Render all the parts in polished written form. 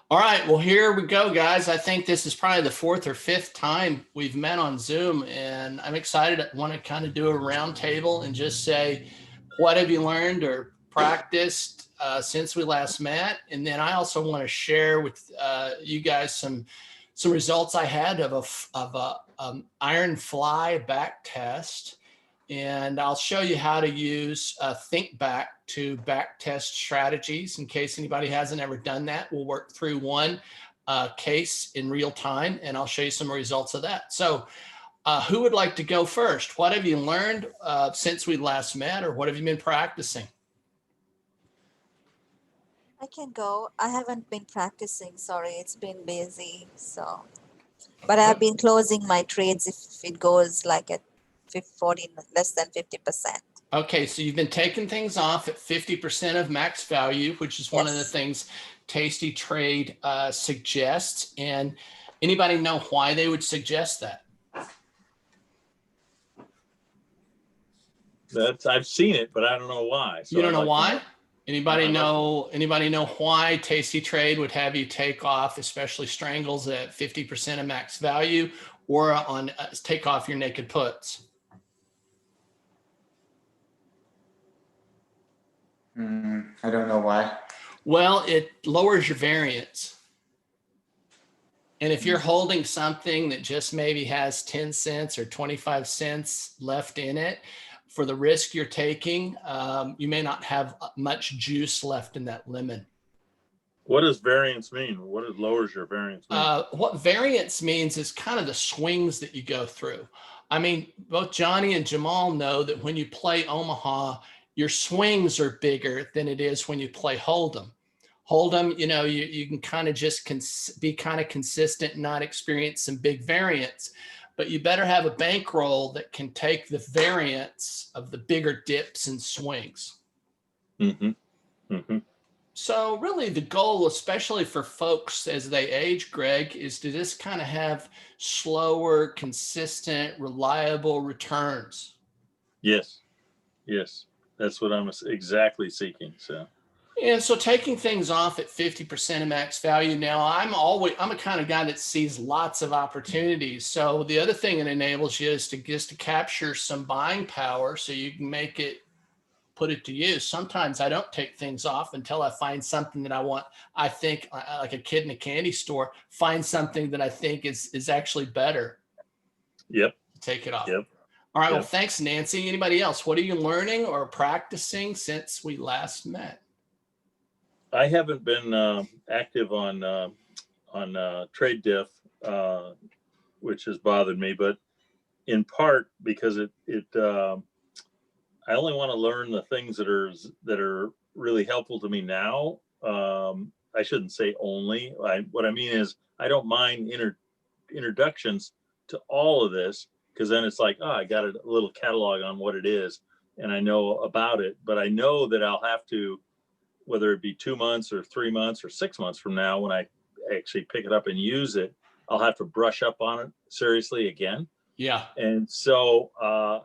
All right, well, here we go, guys. I think this is probably the fourth or fifth time we've met on Zoom, and I'm excited. I want to kind of do a roundtable and just say, what have you learned or practiced since we last met? And then I also want to share with you guys some results I had of a iron fly back test, and I'll show you how to use think back to back test strategies in case anybody hasn't ever done that. We'll work through one case in real time, and I'll show you some results of that. So who would like to go first? What have you learned since we last met, or what have you been practicing? I can go. I haven't been practicing. Sorry, it's been busy. But I've been closing my trades if it goes like at 40, less than 50%. Okay, so you've been taking things off at 50% of max value, which is one of the Yes. things Tasty Trade suggests. And anybody know why they would suggest that? I've seen it, but I don't know why. So You don't I'd know like to why? know. Anybody I'd like to- anybody know why Tasty Trade would have you take off, especially strangles at 50% of max value, or on take off your naked puts? I don't know why. Well, it lowers your variance. And if you're holding something that just maybe has 10 cents or 25 cents left in it, for the risk you're taking, you may not have much juice left in that lemon. What does variance mean? What does lowers your variance mean? What variance means is kind of the swings that you go through. I mean, both Johnny and Jamal know that when you play Omaha, your swings are bigger than it is when you play Hold'em. Hold'em, you can kind of just be kind of consistent and not experience some big variance, but you better have a bankroll that can take the variance of the bigger dips and swings. Mm-hmm. Mm-hmm. So really the goal, especially for folks as they age, Greg, is to just kind of have slower, consistent, reliable returns. Yes. Yes. That's what I'm exactly seeking. So. And so taking things off at 50% of max value now, I'm a kind of guy that sees lots of opportunities. So the other thing it enables you is to capture some buying power so you can put it to use. Sometimes I don't take things off until I find something that I want. I think like a kid in a candy store, find something that I think is actually better. Yep. Take it off. Yep. All right. Yep. Well, thanks, Nancy. Anybody else? What are you learning or practicing since we last met? I haven't been active on trade diff, which has bothered me, but in part because I only want to learn the things that are really helpful to me now. I shouldn't say only. What I mean is I don't mind introductions to all of this, because then it's like, I got a little catalog on what it is and I know about it, but I know that I'll have to, whether it be 2 months or 3 months or 6 months from now, when I actually pick it up and use it, I'll have to brush up on it seriously again. Yeah. And so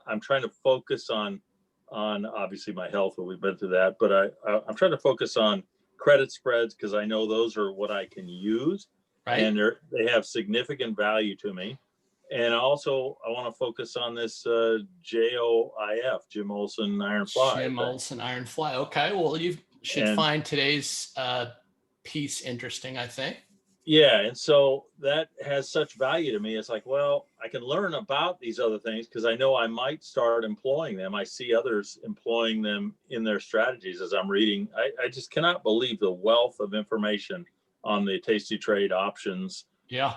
I'm trying to focus on obviously my health, we've been through that, but I'm trying to focus on credit spreads, because I know those are what I can use, right? And they have significant value to me. And also I want to focus on this JOIF, Jim Olson Iron Fly. Jim Olson Iron Fly. Okay, well, you should find today's piece interesting, I think. Yeah, and so that has such value to me. It's like, well, I can learn about these other things because I know I might start employing them. I see others employing them in their strategies as I'm reading. I just cannot believe the wealth of information on the Tasty Trade options. Yeah.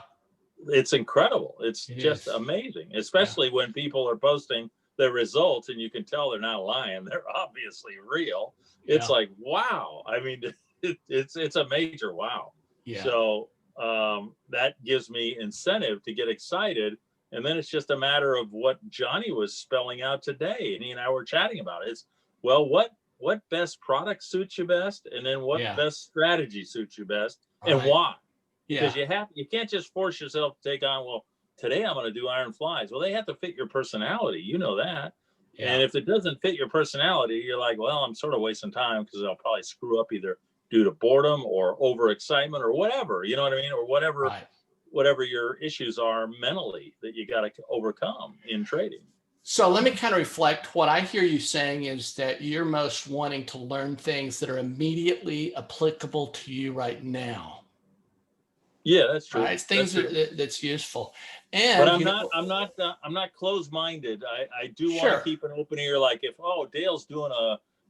It's incredible. It's just amazing, especially when people are posting their results and you can tell they're not lying. They're obviously real. It's like, wow. I mean, it's a major wow. Yeah. So that gives me incentive to get excited. And then it's just a matter of what Johnny was spelling out today. And he and I were chatting about it. It's, well, what best product suits you best? And then what best strategy suits you best and why? Because you can't just force yourself to take on, well, today I'm going to do iron flies. Well, they have to fit your personality. You know that. Yeah. And if it doesn't fit your personality, you're like, well, I'm sort of wasting time because I'll probably screw up either due to boredom or overexcitement or whatever, you know what I mean? Or Right. whatever your issues are mentally that you got to overcome in trading. So let me kind of reflect. What I hear you saying is that you're most wanting to learn things that are immediately applicable to you right now. Yeah, that's true. Right? Things That's true. that's useful. But And I'm not closed-minded. I do want to sure. keep an open ear. Like if, oh, Dale's doing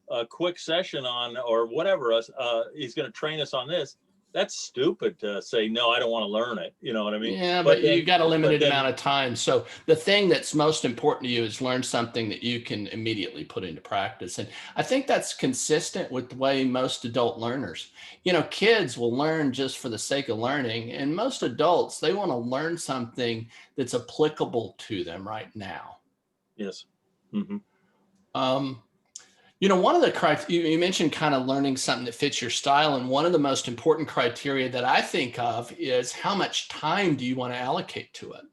a quick session on, or whatever, he's going to train us on this. That's stupid to say, no, I don't want to learn it. You know what I mean? Yeah, But but you got a but limited then, amount of time. So the thing that's most important to you is learn something that you can immediately put into practice. And I think that's consistent with the way most adult learners, kids will learn just for the sake of learning. And most adults, they want to learn something that's applicable to them right now. yes. Mm-hmm. One of the criteria you mentioned, kind of learning something that fits your style. And one of the most important criteria that I think of is how much time do you want to allocate to it?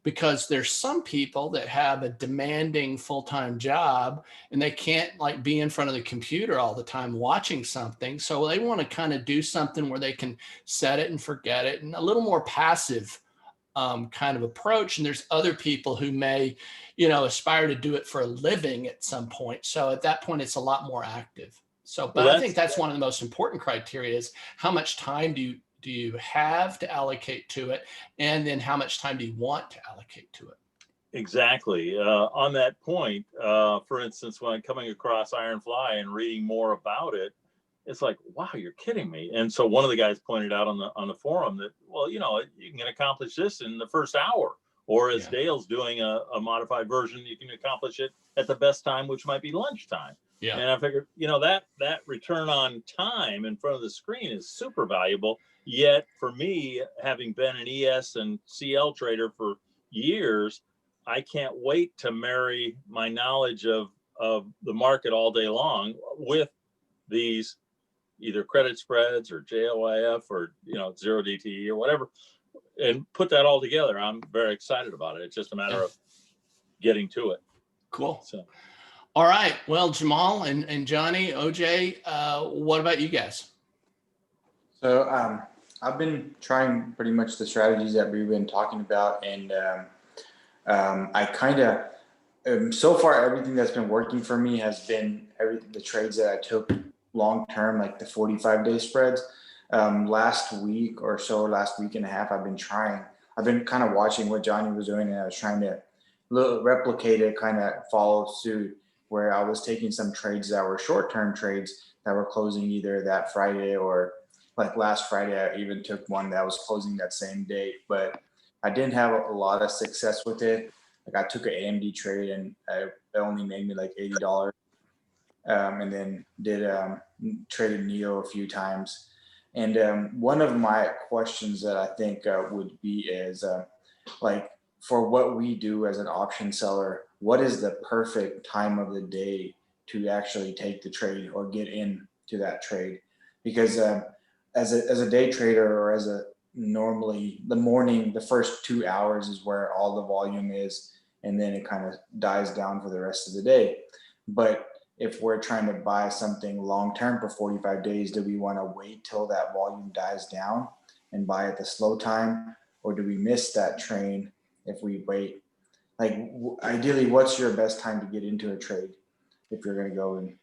Because there's some people that have a demanding full-time job and they can't be in front of the computer all the time watching something. So they want to kind of do something where they can set it and forget it, and a little more passive kind of approach. And there's other people who may, aspire to do it for a living at some point. So at that point, it's a lot more active. So, but Well, I think that's one of the most important criteria is how much time do you have to allocate to it? And then how much time do you want to allocate to it? exactly. On that point, for instance, when I'm coming across Iron Fly and reading more about it, it's like, wow, you're kidding me. And so one of the guys pointed out on the forum that, well, you can accomplish this in the first hour, or as Dale's doing a modified version, you can accomplish it at the best time, which might be lunchtime. Yeah. And I figured, that return on time in front of the screen is super valuable. Yet for me, having been an ES and CL trader for years, I can't wait to marry my knowledge of the market all day long with these either credit spreads or JOIF or zero DTE or whatever, and put that all together. I'm very excited about it. It's just a matter of getting to it. Cool. So, all right. Well, Jamal and Johnny, OJ, what about you guys? So I've been trying pretty much the strategies that we've been talking about, and I kind of so far everything that's been working for me has been the trades that I took long term, like the 45-day spreads. Last week and a half, I've been kind of watching what Johnny was doing, and I was trying to replicate it, kind of follow suit, where I was taking some trades that were short-term trades that were closing either that Friday, or like last Friday, I even took one that was closing that same day, but I didn't have a lot of success with it. Like I took an AMD trade and it only made me like $80. And then traded Neo a few times. And one of my questions that I think would be is like, for what we do as an option seller, what is the perfect time of the day to actually take the trade or get into that trade? Because as a day trader, or normally the morning, the first 2 hours is where all the volume is, and then it kind of dies down for the rest of the day. But if we're trying to buy something long-term for 45 days, do we want to wait till that volume dies down and buy at the slow time? Or do we miss that train if we wait? Like ideally, what's your best time to get into a trade if you're going to go in?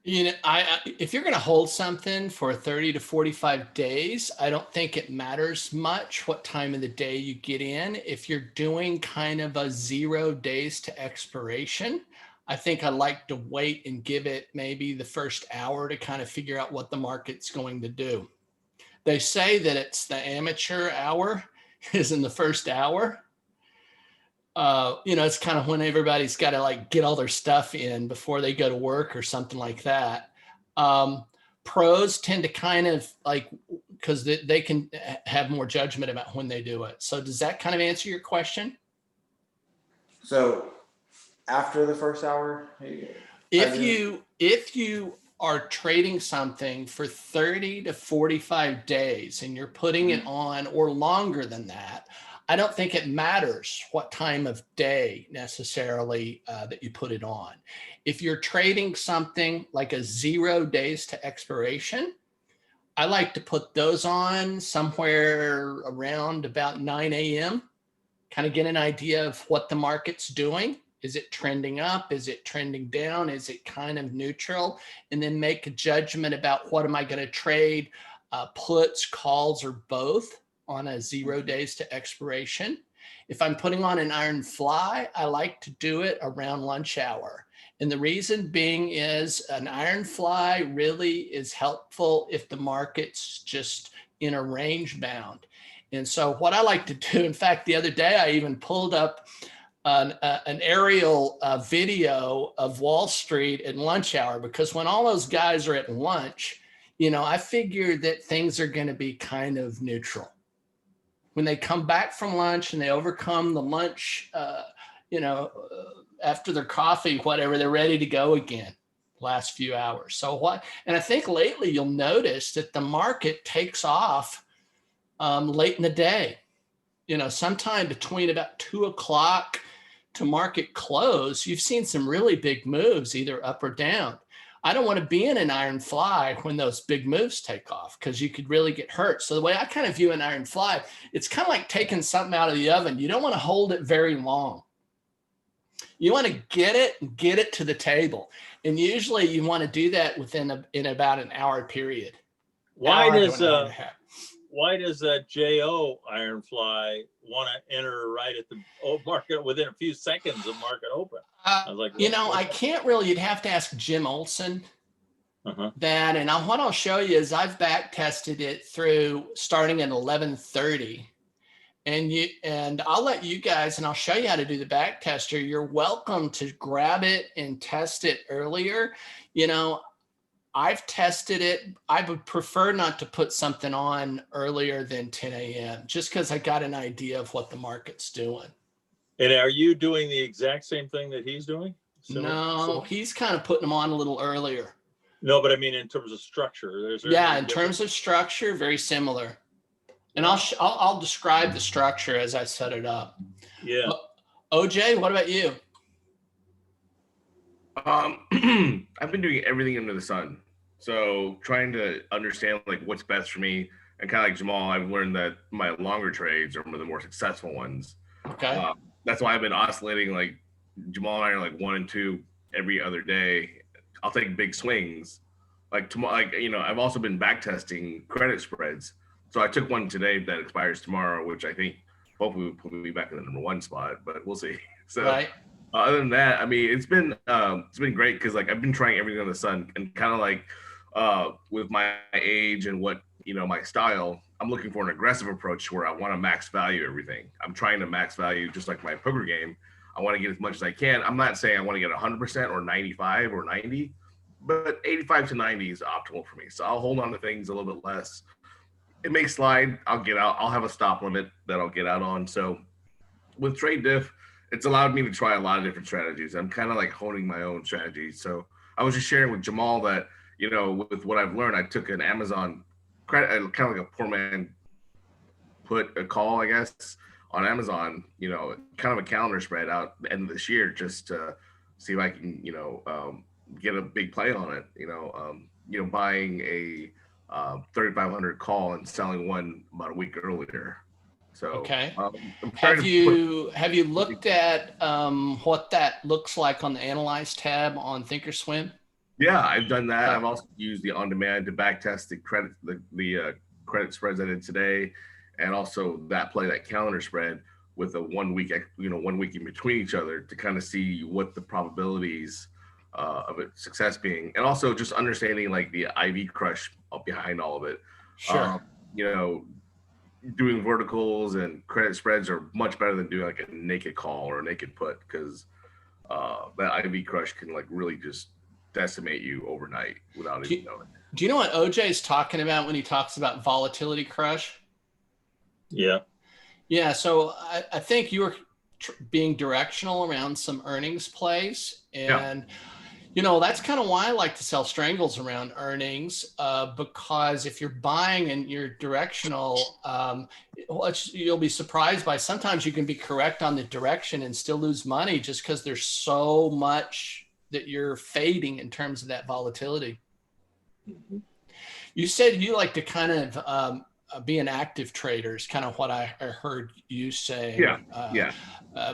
If you're going to hold something for 30 to 45 days, I don't think it matters much what time of the day you get in. If you're doing kind of a 0 days to expiration, I think I like to wait and give it maybe the first hour to kind of figure out what the market's going to do. They say that it's the amateur hour is in the first hour. It's kind of when everybody's got to get all their stuff in before they go to work or something like that. Pros tend to kind of because they can have more judgment about when they do it. So does that kind of answer your question? So after the first hour, if you are trading something for 30 to 45 days and you're putting it on, or longer than that, I don't think it matters what time of day necessarily that you put it on. If you're trading something like a 0 days to expiration, I like to put those on somewhere around about 9 a.m., kind of get an idea of what the market's doing. Is it trending up? Is it trending down? Is it kind of neutral? And then make a judgment about what am I going to trade, puts, calls, or both on a 0 days to expiration. If I'm putting on an iron fly, I like to do it around lunch hour. And the reason being is an iron fly really is helpful if the market's just in a range bound. And so what I like to do, in fact, the other day, I even pulled up an aerial video of Wallstreet at lunch hour, because when all those guys are at lunch, I figure that things are going to be kind of neutral. When they come back from lunch and they overcome the lunch, after their coffee, whatever, they're ready to go again last few hours. So and I think lately you'll notice that the market takes off late in the day, sometime between about 2 o'clock to market close, you've seen some really big moves, either up or down. I don't want to be in an iron fly when those big moves take off, because you could really get hurt. So the way I kind of view an iron fly, it's kind of like taking something out of the oven. You don't want to hold it very long. You want to get it to the table. And usually you want to do that in about an hour period. Why does that JO iron fly want to enter right at the market within a few seconds of market open? I was like, I can't really. You'd have to ask Jim Olson that. And what I'll show you is I've back tested it through starting at 11:30. And I'll let you guys, and I'll show you how to do the back tester. You're welcome to grab it and test it earlier. I've tested it. I would prefer not to put something on earlier than 10 a.m. just because I got an idea of what the market's doing. And are you doing the exact same thing that he's doing? No, he's kind of putting them on a little earlier. No, but I mean in terms of structure. In terms of structure, very similar. And I'll describe the structure as I set it up. Yeah. OJ, what about you? I've been doing everything under the sun. So trying to understand like what's best for me, and kind of like Jamal, I've learned that my longer trades are the more successful ones. Okay. That's why I've been oscillating. Like Jamal and I are like 1 and 2 every other day. I'll take big swings. I've also been back testing credit spreads. So I took one today that expires tomorrow, which I think hopefully will put me back in the number 1 spot, but we'll see. So right. Other than that, I mean, it's been great because like I've been trying everything on the sun, and kind of like with my age and what my style, I'm looking for an aggressive approach where I want to max value everything. I'm trying to max value just like my poker game. I want to get as much as I can. I'm not saying I want to get 100% or 95 or 90, but 85 to 90 is optimal for me. So I'll hold on to things a little bit less. It may slide. I'll get out. I'll have a stop limit that I'll get out on. So with trade diff, it's allowed me to try a lot of different strategies. I'm kind of like honing my own strategies. So I was just sharing with Jamal that, with what I've learned, I took an Amazon credit, kind of like a poor man put a call, I guess, on Amazon, kind of a calendar spread out the end of this year, just to see if I can, get a big play on it, buying a 3,500 call and selling one about a week earlier. So okay. Have you looked at what that looks like on the Analyze tab on Thinkorswim? Yeah, I've done that. I've also used the on-demand to backtest the credit credit spreads I did today, and also that calendar spread with a 1 week, 1 week in between each other to kind of see what the probabilities of it success being, and also just understanding like the IV crush behind all of it. Sure. Doing verticals and credit spreads are much better than doing like a naked call or a naked put, because that IV crush can like really just decimate you overnight without even knowing. Do you know what OJ is talking about when he talks about volatility crush? Yeah. Yeah. So I think you were being directional around some earnings plays, and that's kind of why I like to sell strangles around earnings, because if you're buying and you're directional, you'll be surprised by sometimes you can be correct on the direction and still lose money just because there's so much that you're fading in terms of that volatility. Mm-hmm. You said you like to kind of be an active trader is kind of what I heard you say. Yeah.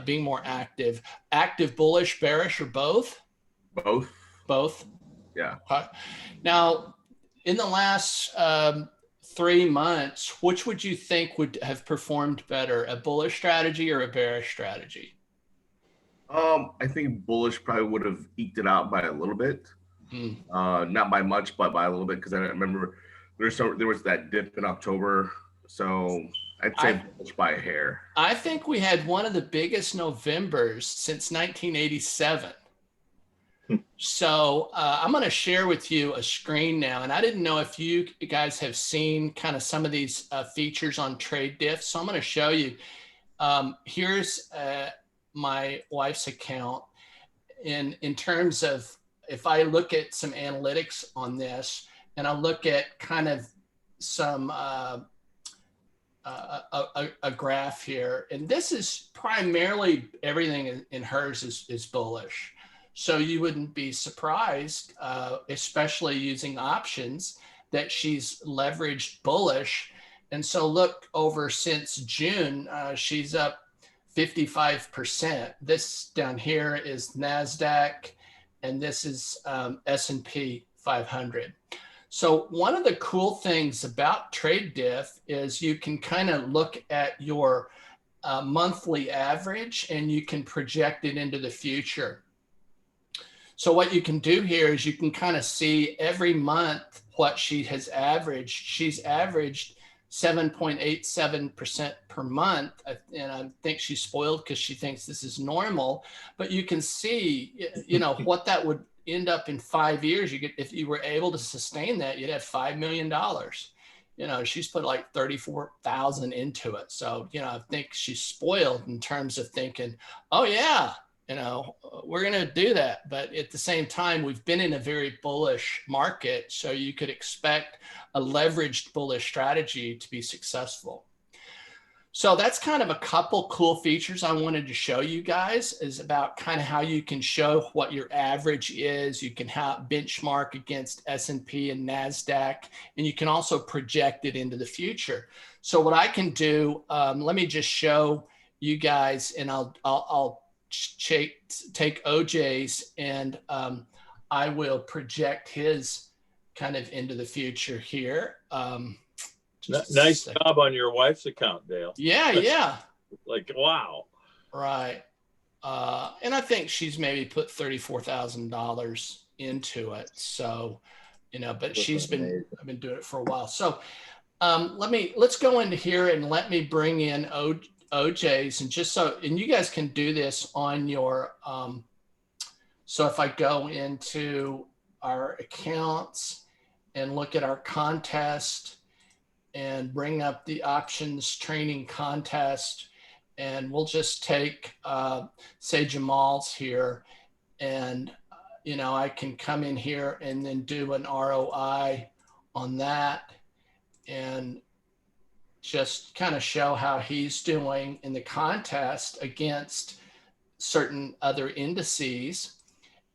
Being more active, bullish, bearish, or both? Both. Both. Yeah. Now, in the last 3 months, which would you think would have performed better, a bullish strategy or a bearish strategy? I think bullish probably would have eked it out by a little bit. Not by much, but by a little bit, because I remember there was that dip in October. So I'd say bullish by a hair. I think we had one of the biggest Novembers since 1987. So I'm going to share with you a screen now. And I didn't know if you guys have seen kind of some of these features on trade diff. So I'm going to show you. Here's my wife's account. In terms of, if I look at some analytics on this, and I look at kind of some a graph here, and this is primarily everything in hers is bullish. So you wouldn't be surprised, especially using options, that she's leveraged bullish. And so look, over since June, she's up 55%. This down here is NASDAQ, and this is S&P 500. So one of the cool things about trade diff is you can kind of look at your monthly average, and you can project it into the future. So what you can do here is you can kind of see every month what she has averaged. She's averaged 7.87% per month. And I think she's spoiled because she thinks this is normal, but you can see, you know, what that would end up in 5 years. You get, if you were able to sustain that, you'd have $5 million. You know, she's put like 34,000 into it. So, you know, I think she's spoiled in terms of thinking, oh yeah, you know, we're going to do that. But at the same time, we've been in a very bullish market. So you could expect a leveraged bullish strategy to be successful. So that's kind of a couple cool features I wanted to show you guys, is about kind of how you can show what your average is. You can benchmark against S&P and NASDAQ, and you can also project it into the future. So what I can do, let me just show you guys, and I'll take OJ's, and I will project his kind of into the future here. Nice job on your wife's account, Dale. Yeah. Like, wow. Right. And I think she's maybe put $34,000 into it. So, you know, but I've been doing it for a while. So let's go into here and let me bring in OJ's, and just so, and you guys can do this on your, so if I go into our accounts and look at our contest and bring up the options training contest, and we'll just take, say Jamal's here, and, you know, I can come in here and then do an ROI on that, and just kind of show how he's doing in the contest against certain other indices.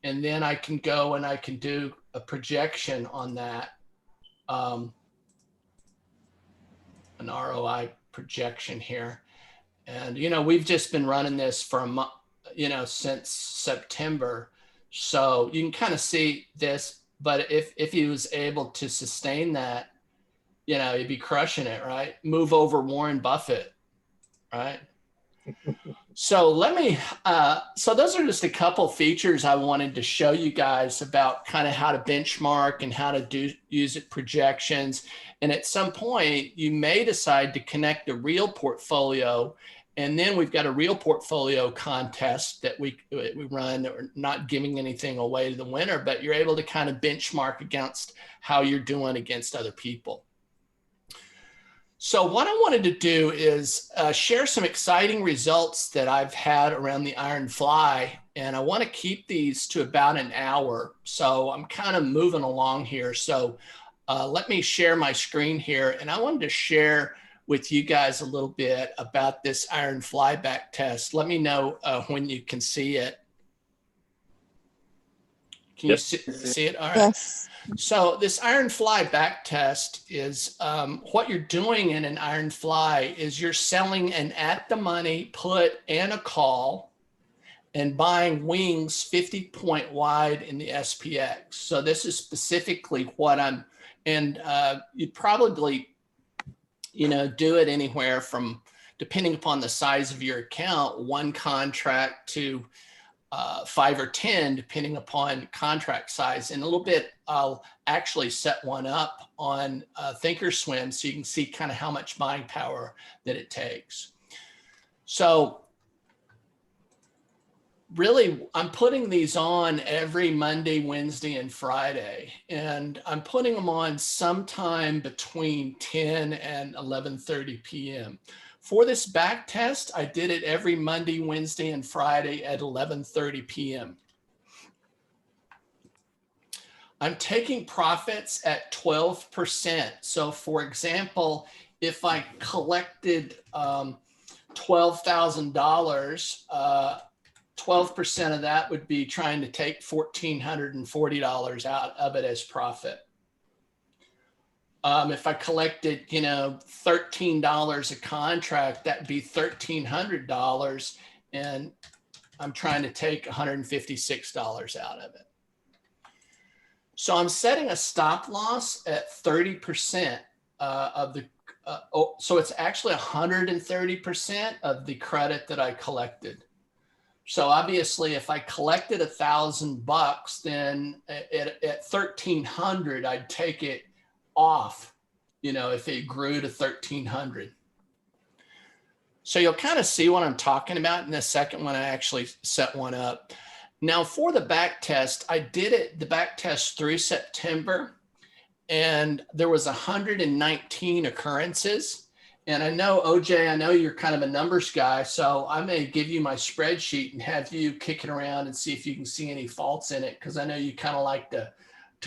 And then I can go and I can do a projection on that, an ROI projection here. And, you know, we've just been running this for a month, you know, since September. So you can kind of see this, but if he was able to sustain that, you know, he'd be crushing it, right? Move over Warren Buffett, right? So let me, so those are just a couple features I wanted to show you guys about kind of how to benchmark and how to use it projections. And at some point you may decide to connect a real portfolio, and then we've got a real portfolio contest that we run. We're not giving anything away to the winner, but you're able to kind of benchmark against how you're doing against other people. So what I wanted to do is share some exciting results that I've had around the Iron Fly, and I want to keep these to about an hour. So I'm kind of moving along here. So let me share my screen here, and I wanted to share with you guys a little bit about this Iron Fly back test. Let me know when you can see it. Can you Yep. see it? All right. Yes. So this iron fly back test is what you're doing in an iron fly is you're selling an at the money put and a call and buying wings 50 point wide in the SPX. So this is specifically what I'm, and you'd probably, do it anywhere from, depending upon the size of your account, one contract to 5 or 10, depending upon contract size. In a little bit, I'll actually set one up on Thinkorswim so you can see kind of how much buying power that it takes. So really, I'm putting these on every Monday, Wednesday, and Friday, and I'm putting them on sometime between 10 and 11:30 p.m. For this back test, I did it every Monday, Wednesday, and Friday at 11:30 p.m. I'm taking profits at 12%. So for example, if I collected $12,000, 12% of that would be trying to take $1,440 out of it as profit. If I collected, $13 a contract, that'd be $1,300, and I'm trying to take $156 out of it. So I'm setting a stop loss at 30% of the, so it's actually 130% of the credit that I collected. So obviously, if I collected $1,000, then at 1,300, I'd take it off, if it grew to 1,300. So you'll kind of see what I'm talking about in the second one. I actually set one up. Now for the back test, I did the back test through September, and there was 119 occurrences. And I know, OJ, I know you're kind of a numbers guy, so I may give you my spreadsheet and have you kick it around and see if you can see any faults in it, because I know you kind of like to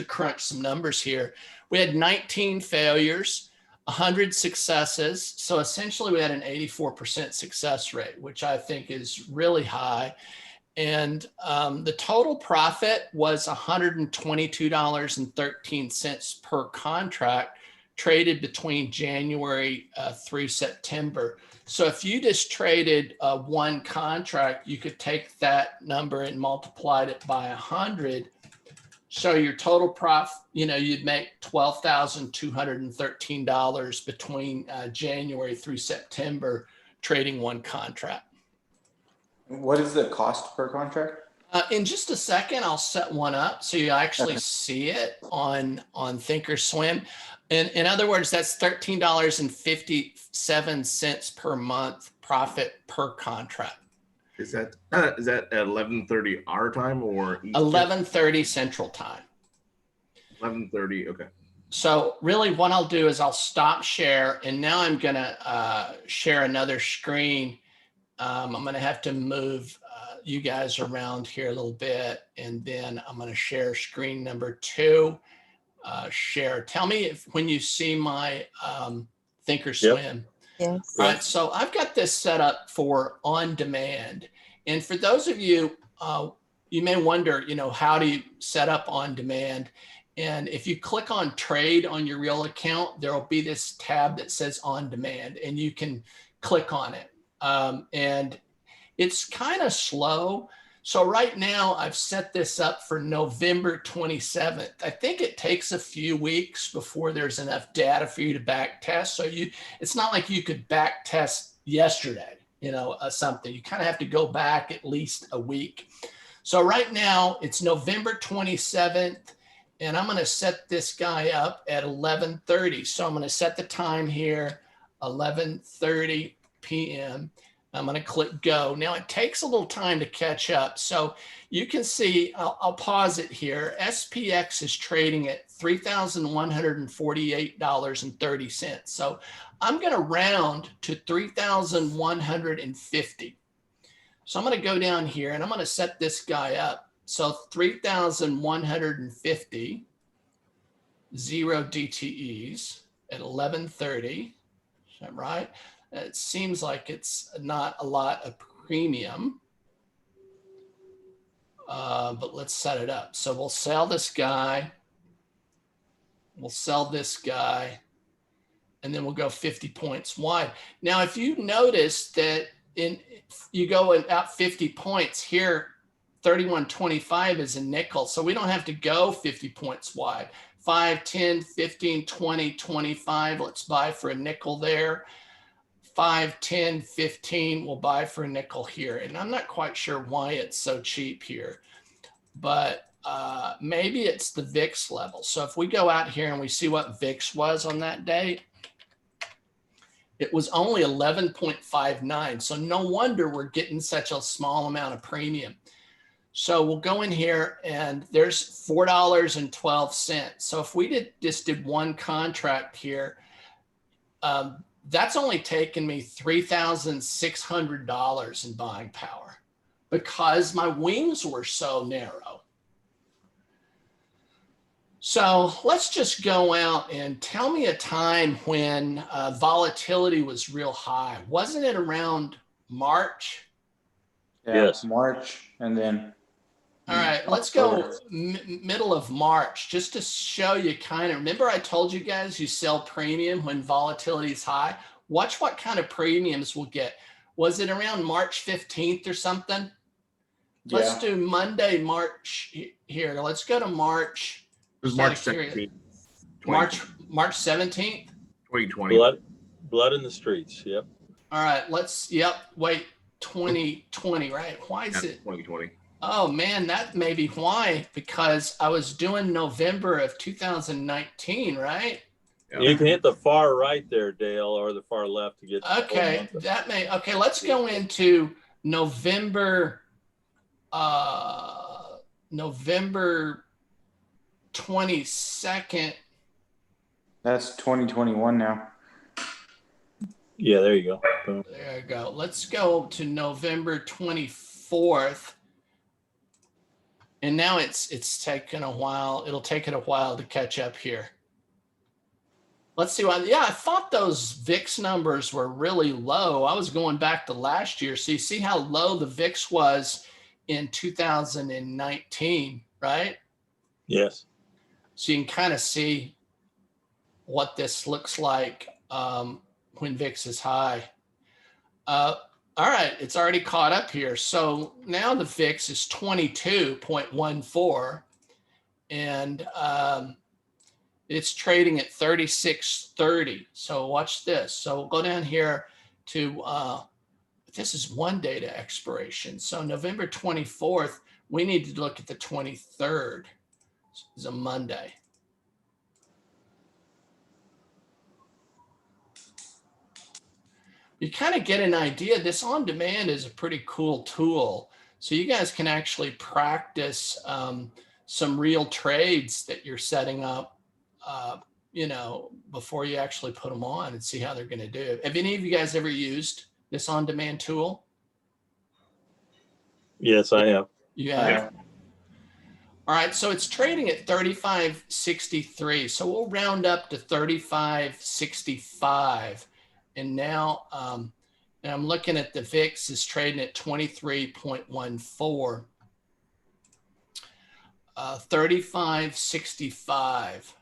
crunch some numbers here. We had 19 failures, 100 successes. So essentially we had an 84% success rate, which I think is really high. And the total profit was $122.13 per contract, traded between January through September. So if you just traded one contract, you could take that number and multiply it by 100. So your total profit, you'd make $12,213 between January through September trading one contract. What is the cost per contract? In just a second, I'll set one up so you actually see it on Thinkorswim. In other words, that's $13.57 per month profit per contract. Is that at 11:30 our time or 11:30 Central Time? 11:30. Okay. So really what I'll do is I'll stop share, and now I'm going to share another screen. I'm going to have to move you guys around here a little bit, and then I'm going to share screen number 2. Share. Tell me when you see my Thinkorswim. Yep. Yes. All right. So I've got this set up for on demand. And for those of you, you may wonder, how do you set up on demand? And if you click on trade on your real account, there will be this tab that says on demand, and you can click on it. And it's kind of slow. So right now I've set this up for November 27th. I think it takes a few weeks before there's enough data for you to back test. So it's not like you could back test yesterday, something. You kind of have to go back at least a week. So right now it's November 27th, and I'm going to set this guy up at 11:30. So I'm going to set the time here, 11:30 p.m. I'm going to click go. Now it takes a little time to catch up. So you can see, I'll pause it here. SPX is trading at $3,148.30. So I'm going to round to 3,150. So I'm going to go down here and I'm going to set this guy up. So 3,150, 0 DTEs at 11:30. Is that right? It seems like it's not a lot of premium. but let's set it up. So we'll sell this guy. We'll sell this guy. And then we'll go 50 points wide. Now, if you notice that you go out 50 points here, 31.25 is a nickel. So we don't have to go 50 points wide. 5, 10, 15, 20, 25. Let's buy for a nickel there. 5, 10, 15, we'll buy for a nickel here. And I'm not quite sure why it's so cheap here, but maybe it's the VIX level. So if we go out here and we see what VIX was on that day, it was only 11.59. So no wonder we're getting such a small amount of premium. So we'll go in here and there's $4.12. So if we just did one contract here, that's only taken me $3,600 in buying power because my wings were so narrow. So let's just go out and tell me a time when volatility was real high. Wasn't it around March? Yeah, Yes. March, and then. All right, let's go middle of March just to show you kind of, remember I told you guys you sell premium when volatility is high? Watch what kind of premiums we'll get. Was it around March 15th or something? Yeah. Let's do Monday, March here. Let's go to March. It was March 17th. March 17th? 2020. Blood in the streets. Yep. All right, wait, 2020, right? Why is it? 2020. Oh man, that may be why, because I was doing November of 2019, right? Yeah. You can hit the far right there, Dale, or the far left to get to the whole Okay, month. okay, let's go into November, November 22nd. That's 2021 now. Yeah, there you go. Boom. There you go. Let's go to November 24th. And now it's taken a while. It'll take it a while to catch up here. Let's see why. Yeah, I thought those VIX numbers were really low. I was going back to last year. So you see how low the VIX was in 2019, right? Yes. So you can kind of see what this looks like when VIX is high. All right, it's already caught up here. So now the VIX is 22.14 and it's trading at 36.30. So watch this. So we'll go down here to, this is one day to expiration. So November 24th, we need to look at the 23rd. It's a Monday. You kind of get an idea. This on demand is a pretty cool tool. So you guys can actually practice some real trades that you're setting up, before you actually put them on and see how they're going to do. Have any of you guys ever used this on demand tool? Yes, I have. You have? All right, so it's trading at 35.63. So we'll round up to 35.65. And now and I'm looking at the VIX is trading at 23.14. 35.65.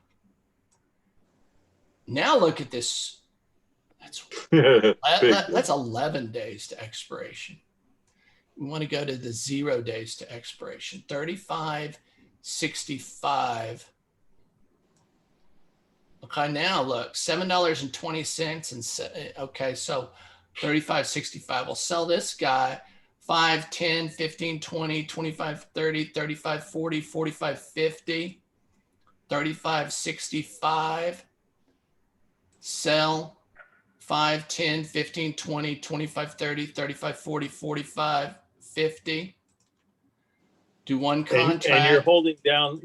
Now look at this. That's 11 days to expiration. We want to go to the 0 days to expiration. 35.65. Okay, now look, $7.20 and okay, so 35.65. We'll sell this guy 5, 10, 15, 20, 25, 30, 35, 40, 45, 50, 35.65. Sell 5, 10, 15, 20, 25, 30, 35, 40, 45, 50. Do one contract. And you're holding down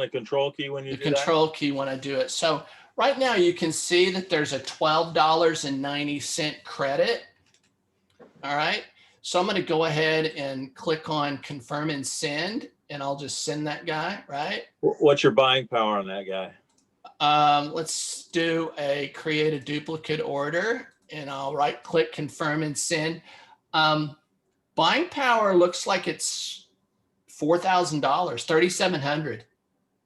the control key when you do that? The control key when I do it. So right now you can see that there's a $12.90 credit. All right. So I'm going to go ahead and click on confirm and send, and I'll just send that guy, right? What's your buying power on that guy? Let's do create a duplicate order, and I'll right click confirm and send. Buying power looks like it's $4,000, 3,700.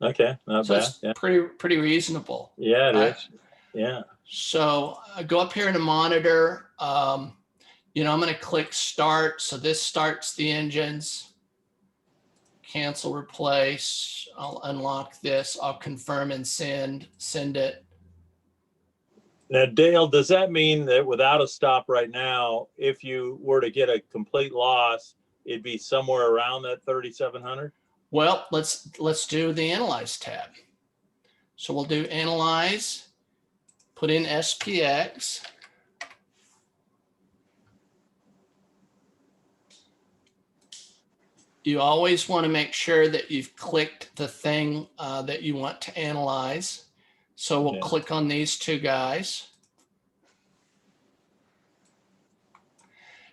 Okay, not So bad. it's Yeah, pretty reasonable. yeah, it Right. is. Yeah. So I go up here in the monitor. You know, I'm going to click start. So this starts the engines. Cancel, replace. I'll unlock this. I'll confirm and send it. Now, Dale, does that mean that without a stop right now, if you were to get a complete loss, it'd be somewhere around that 3,700? Well, let's do the analyze tab. So we'll do analyze, put in SPX. You always want to make sure that you've clicked the thing that you want to analyze. So we'll click on these two guys.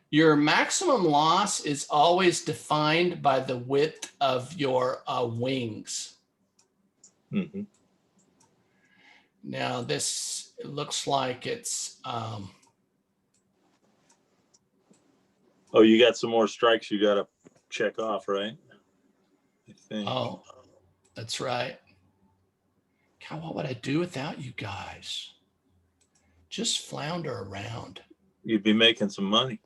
Your maximum loss is always defined by the width of your wings. Mm-hmm. Now this looks like it's Oh, you got some more strikes you got to check off, right? I think. oh, that's right. God, what would I do without you guys? Just flounder around. You'd be making some money.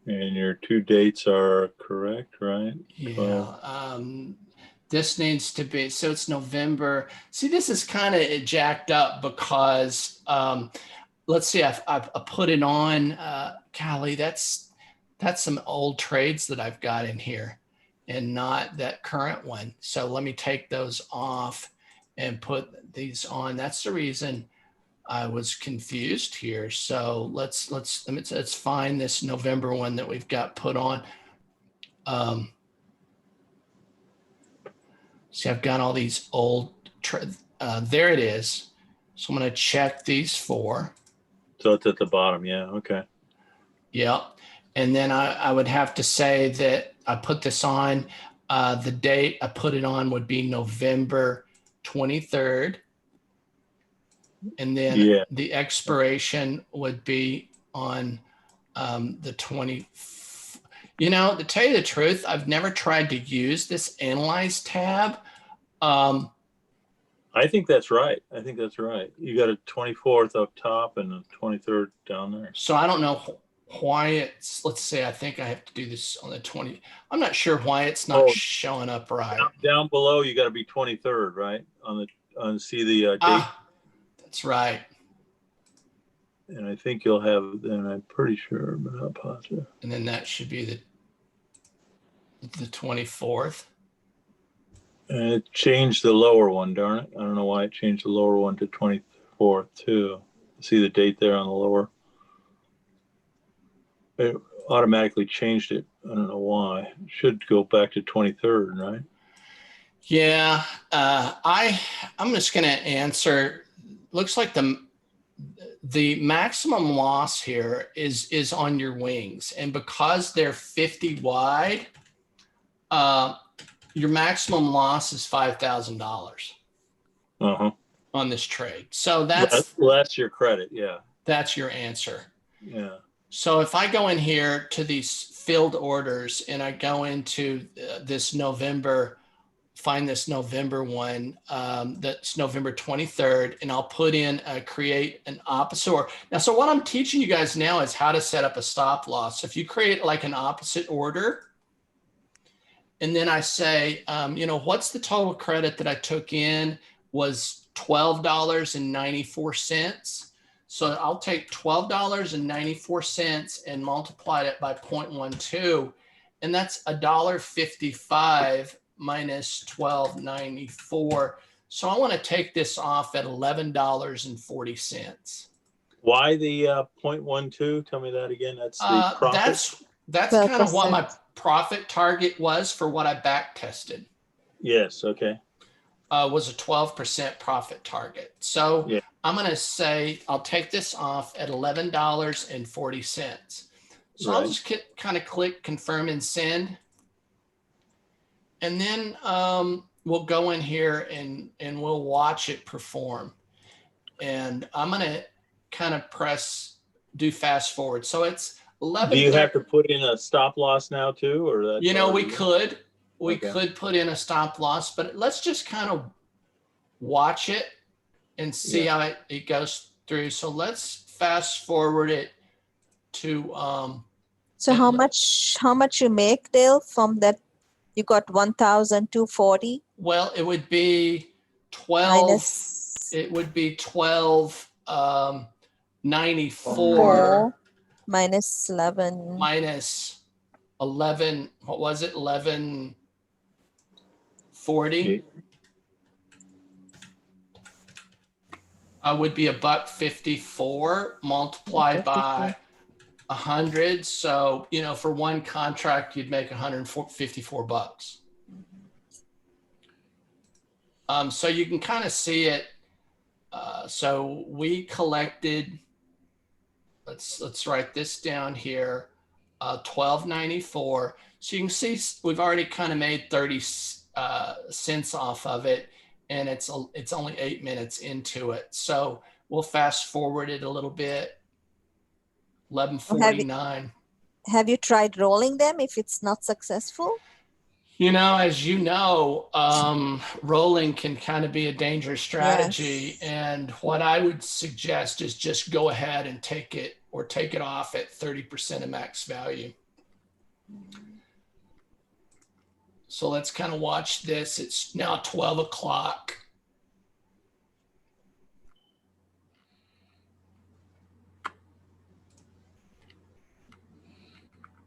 And your two dates are correct, right? Yeah. This needs to be, so it's November. See, this is kind of jacked up because let's see, I've put it on. Golly, that's some old trades that I've got in here and not that current one. So let me take those off and put these on. That's the reason I was confused here. So let's find this November one that we've got put on. See, I've got all these old, there it is. So I'm going to check these four. So it's at the bottom. Yeah. Okay. Yep. And then I would have to say that I put this on, the date I put it on would be November 23rd. And then the expiration would be on the 20. You know, to tell you the truth, I've never tried to use this analyze tab. I think that's right. I think that's right. You got a 24th up top and a 23rd down there. So I don't know why it's, let's say, I think I have to do this on the 20. I'm not sure why it's not showing up right. Down below, you got to be 23rd, right? See the date. That's right. And I think you'll have, then I'm pretty sure, but not positive. And then that should be the 24th. And it changed the lower one, darn it. I don't know why it changed the lower one to 24th too. See the date there on the lower? It automatically changed it. I don't know why. It should go back to 23rd, right? Yeah. I'm just going to answer. Looks like the maximum loss here is on your wings. And because they're 50 wide, your maximum loss is $5,000 on this trade. So that's your credit. Yeah. That's your answer. Yeah. So if I go in here to these filled orders and I go into this November, find this November one, that's November 23rd, and I'll put in create an opposite order. Now, so what I'm teaching you guys now is how to set up a stop loss. So if you create like an opposite order, and then I say, you know, what's the total credit that I took in was $12.94. So I'll take $12.94 and multiply it by 0.12, and that's $1.55 minus $12.94. So I want to take this off at $11.40. Why the 0.12? Tell me that again. That's the profit. That's kind of what my profit target was for what I back tested. Yes. Okay. Was a 12% profit target. So I'm going to say I'll take this off at $11.40. So I'll Right. just kind of click confirm and send. And then we'll go in here and we'll watch it perform. And I'm going to kind of do fast forward. So it's 11. Do you have to put in a stop loss now too, or that's You know, we already- Okay. could put in a stop loss, but let's just kind of watch it and see how it goes through. So let's fast forward it to So how much you make, Dale, from that? You got 1,240 well, it would be 12. minus It would be 1294 4 minus 11. minus 11. What was it? 1140 would be $1.54 multiplied by 100. So, you know, for one contract, you'd make $154. So you can kind of see it. So we collected, let's write this down here, $12.94. So you can see we've already kind of made 30 cents off of it, and it's only 8 minutes into it. So we'll fast forward it a little bit. 11:49. Have you tried rolling them if it's not successful? You know, as you know, rolling can kind of be a dangerous strategy. Yes. And what I would suggest is just go ahead and take it off at 30% of max value. So let's kind of watch this. It's now 12 o'clock.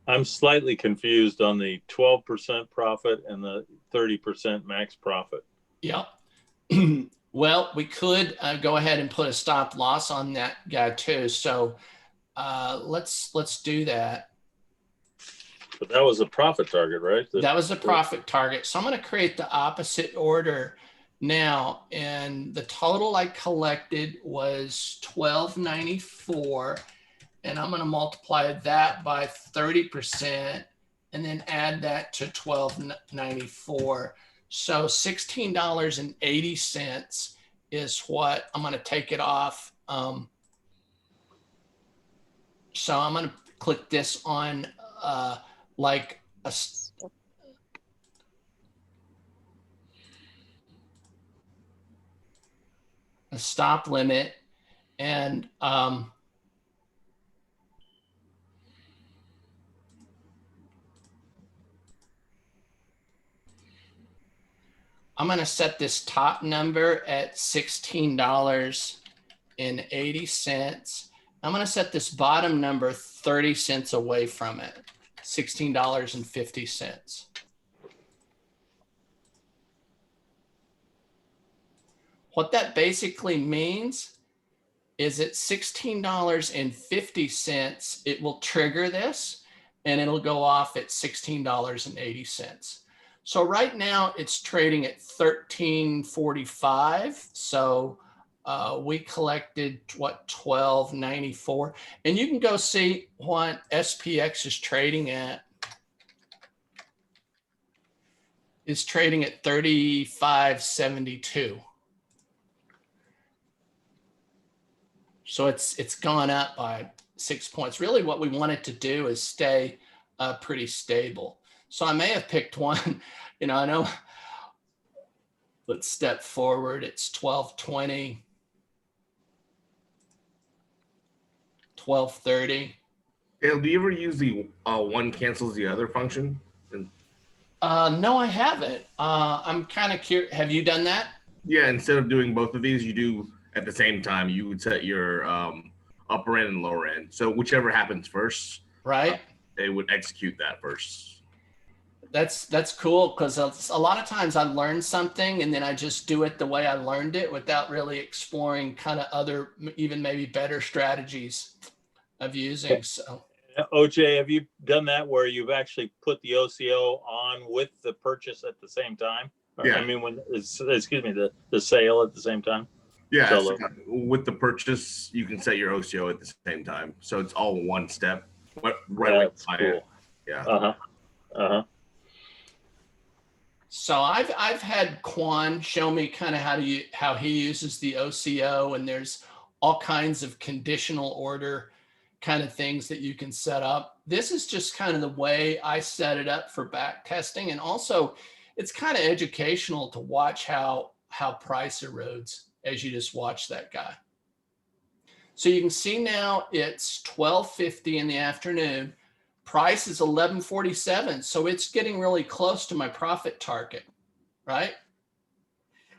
I'm slightly confused on the 12% profit and the 30% max profit. Yep. Well, we could go ahead and put a stop loss on that guy too. So let's do that. But that was a profit target, right? That was the profit target. So I'm going to create the opposite order now. And the total I collected was $12.94. And I'm going to multiply that by 30% and then add that to $12.94. So $16.80 is what I'm going to take it off. So I'm going to click this on like a stop limit, and I'm going to set this top number at $16.80. I'm going to set this bottom number 30 cents away from it, $16.50. What that basically means is at $16.50, it will trigger this and it'll go off at $16.80. So right now it's trading at $13.45. So we collected what, $12.94, and you can go see what SPX is trading at. It's trading at $35.72. So it's gone up by 6 points. Really what we want it to do is stay pretty stable. So I may have picked one, you know, I know, let's step forward. It's 12:20, 12:30. Dale, do you ever use the one cancels the other function? No, I haven't. I'm kind of curious. Have you done that? Yeah, instead of doing both of these, you do at the same time. You would set your upper end and lower end. So whichever happens first, Right. They would execute that first. That's cool, because a lot of times I learn something and then I just do it the way I learned it without really exploring kind of other, even maybe better strategies of using. So OJ, have you done that where you've actually put the OCO on with the purchase at the same time? Yeah. I mean, the sale at the same time? Yeah, Solo. so with the purchase, you can set your OCO at the same time. So it's all one step. what right way That's to buy cool. it. Yeah. So I've had Quan show me kind of how he uses the OCO, and there's all kinds of conditional order kind of things that you can set up. This is just kind of the way I set it up for back testing, and also it's kind of educational to watch how price erodes as you just watch that guy. So you can see now it's 12:50 in the afternoon. Price is 11:47, so it's getting really close to my profit target, right?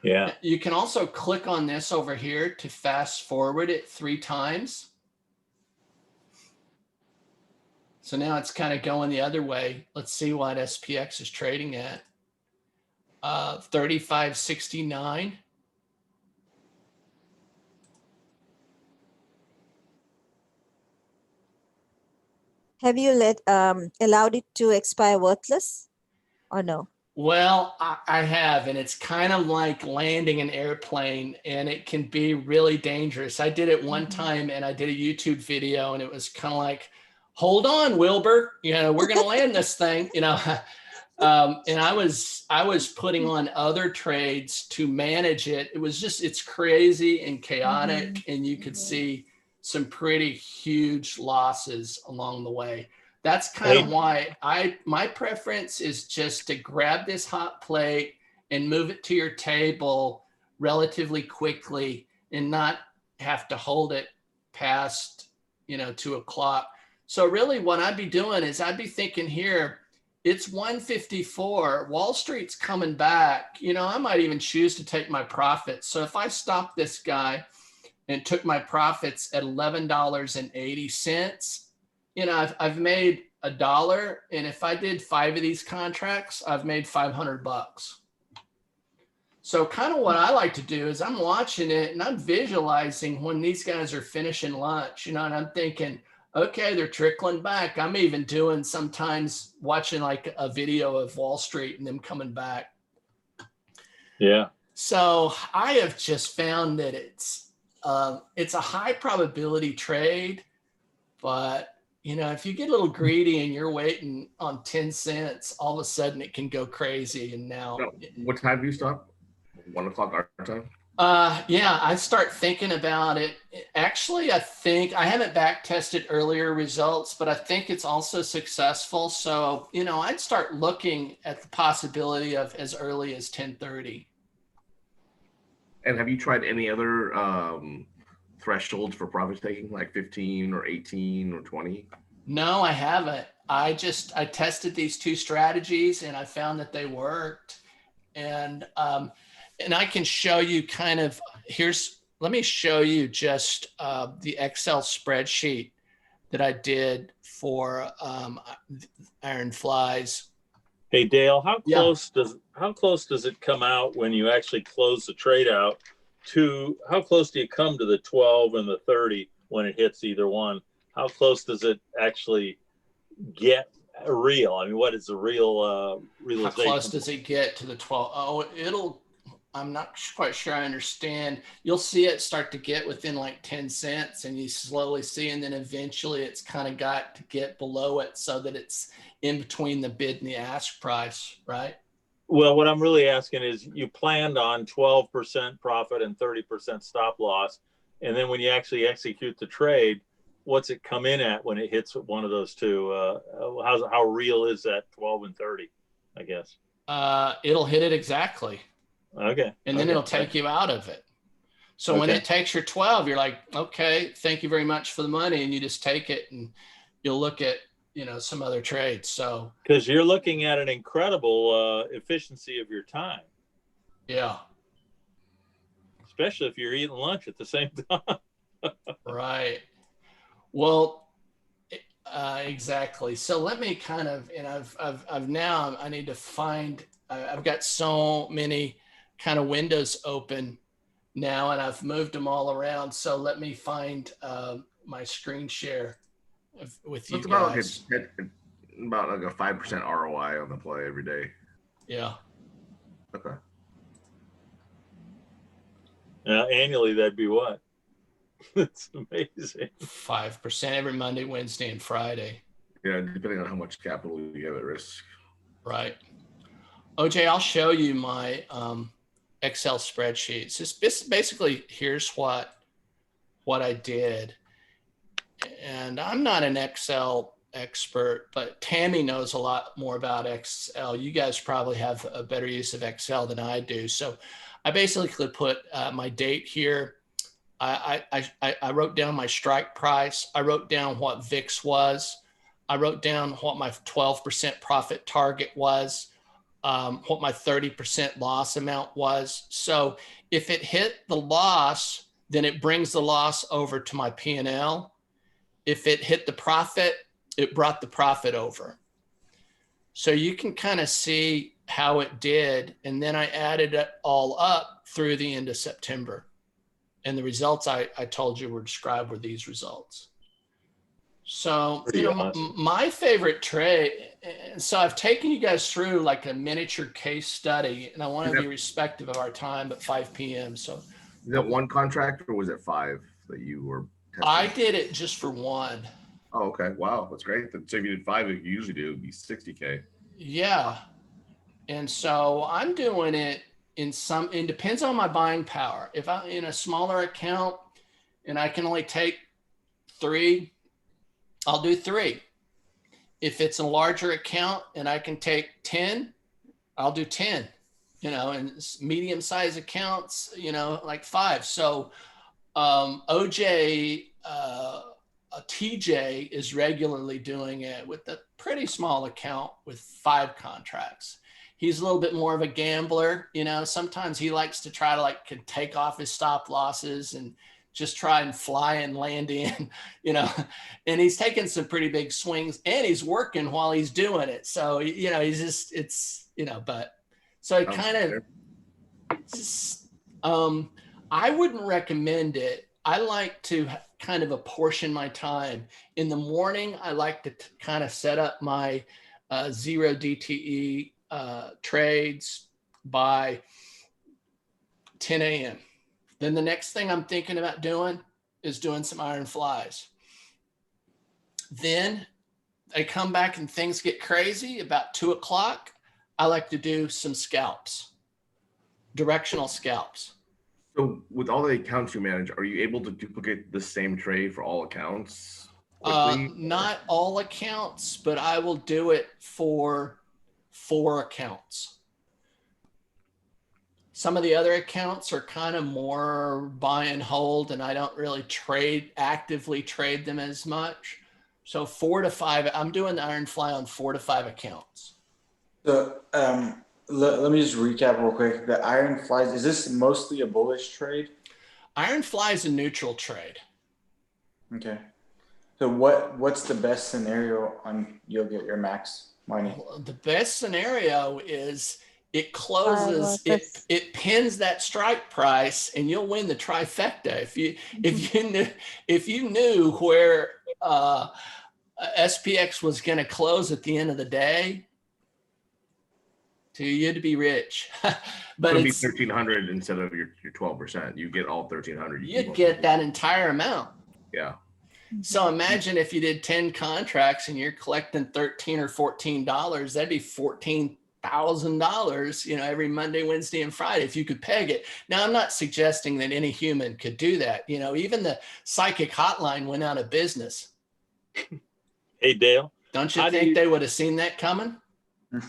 Yeah. You can also click on this over here to fast forward it 3 times. So now it's kind of going the other way. Let's see what SPX is trading at. 35.69. Have you allowed it to expire worthless or no? Well, I have, and it's kind of like landing an airplane, and it can be really dangerous. I did it one time, and I did a YouTube video, and it was kind of like, hold on, Wilbur, we're going to land this thing, and I was putting on other trades to manage it. It was just, it's crazy and chaotic, and you could see some pretty huge losses along the way. That's kind of why my preference is just to grab this hot plate and move it to your table relatively quickly and not have to hold it past, 2 o'clock. So really what I'd be doing is I'd be thinking here, it's 154. Wall Street's coming back. I might even choose to take my profits. So if I stop this guy and took my profits at $11.80, I've made $1. And if I did 5 of these contracts, I've made $500. So kind of what I like to do is I'm watching it and I'm visualizing when these guys are finishing lunch, and I'm thinking, okay, they're trickling back. I'm even doing sometimes watching like a video of Wall Street and them coming back. Yeah. So I have just found that it's a high probability trade, but if you get a little greedy and you're waiting on 10 cents, all of a sudden it can go crazy. And now, what time do you stop? 1 o'clock our time? Yeah, I start thinking about it. Actually, I think I haven't back tested earlier results, but I think it's also successful. So, I'd start looking at the possibility of as early as 10:30. And have you tried any other thresholds for profit taking, like 15 or 18 or 20? No, I haven't. I tested these 2 strategies and I found that they worked. And I can show you kind of, let me show you just the Excel spreadsheet that I did for Iron Flies. Hey Dale, how close does it come out when you actually close the trade out to, how close do you come to the 12 and the 30 when it hits either one? How close does it actually get real? I mean, what is the real realization? How close does it get to the 12? Oh, I'm not quite sure I understand. You'll see it start to get within like 10 cents and you slowly see, and then eventually it's kind of got to get below it so that it's in between the bid and the ask price, right? Well, what I'm really asking is, you planned on 12% profit and 30% stop loss. And then when you actually execute the trade, what's it come in at when it hits one of those 2? How real is that 12 and 30, I guess? It'll hit it exactly. Okay. And then it'll take you out of it. So when it takes your 12, you're like, okay, thank you very much for the money. And you just take it and you'll look at, some other trades. So, because you're looking at an incredible efficiency of your time. Yeah. Especially if you're eating lunch at the same time. Right. Well, exactly. So let me kind of, and I've now, I need to find, I've got so many kind of windows open now, and I've moved them all around. So let me find my screen share with you guys. About like a 5% ROI on the play every day. Yeah. Okay. Annually, that'd be what? It's amazing. 5% every Monday, Wednesday, and Friday. Yeah, depending on how much capital you have at risk. Right. OJ, I'll show you my Excel spreadsheets. This basically, here's what I did. And I'm not an Excel expert, but Tammy knows a lot more about Excel. You guys probably have a better use of Excel than I do. So I basically put my date here. I wrote down my strike price. I wrote down what VIX was. I wrote down what my 12% profit target was, what my 30% loss amount was. So if it hit the loss, then it brings the loss over to my P&L. If it hit the profit, it brought the profit over. So you can kind of see how it did. And then I added it all up through the end of September. And the results I told you were described were these results. So, Pretty awesome. my favorite trade. So I've taken you guys through like a miniature case study, and I want to be respectful of our time at 5 p.m. So Is that one contract or was it 5 that you were testing? I did it just for one. Oh, okay. Wow, that's great. So if you did 5, like you usually do, it'd be 60K. Yeah. And so I'm doing it it depends on my buying power. If I'm in a smaller account and I can only take 3, I'll do 3. If it's a larger account and I can take 10, I'll do 10, and medium-sized accounts, like 5. So OJ, TJ is regularly doing it with a pretty small account with 5 contracts. He's a little bit more of a gambler, sometimes he likes to try to can take off his stop losses and just try and fly and land in, and he's taking some pretty big swings and he's working while he's doing it. So, he's just, but so it kind of, I wouldn't recommend it. I like to kind of apportion my time. In the morning, I like to kind of set up my 0 DTE trades by 10 a.m. Then the next thing I'm thinking about doing is doing some iron flies. Then I come back and things get crazy about 2 o'clock. I like to do some scalps, directional scalps. So with all the accounts you manage, are you able to duplicate the same trade for all accounts quickly? Not all accounts, but I will do it for 4 accounts. Some of the other accounts are kind of more buy and hold, and I don't really actively trade them as much. So 4 to 5, I'm doing the iron fly on 4 to 5 accounts. So let me just recap real quick. The iron flies, is this mostly a bullish trade? Iron fly is a neutral trade. Okay. So what's the best scenario on you'll get your max money? The best scenario is it closes, it pins that strike price, and you'll win the trifecta. If you knew where SPX was going to close at the end of the day, you'd be rich. But it'd be 1,300 instead of your 12%. You get all 1,300. You'd get that entire amount. Yeah. So imagine if you did 10 contracts and you're collecting $13 or $14, that'd be $14,000, every Monday, Wednesday, and Friday if you could peg it. Now, I'm not suggesting that any human could do that. Even the psychic hotline went out of business. Hey, Dale. Don't you think they would have seen that coming?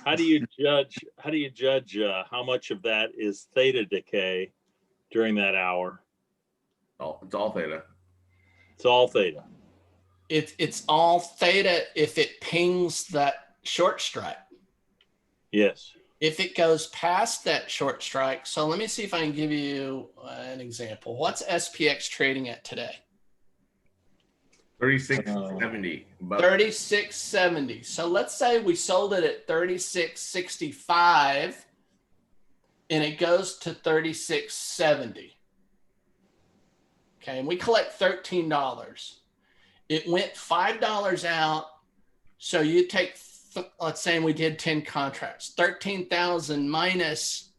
How do you judge how much of that is theta decay during that hour? Oh, it's all theta. It's all theta. It's all theta if it pings that short strike. Yes. If it goes past that short strike, so let me see if I can give you an example. What's SPX trading at today? 36.70. 36.70. So let's say we sold it at 36.65 and it goes to 36.70. Okay, and we collect $13. It went $5 out. So you take, let's say we did 10 contracts, 13,000 minus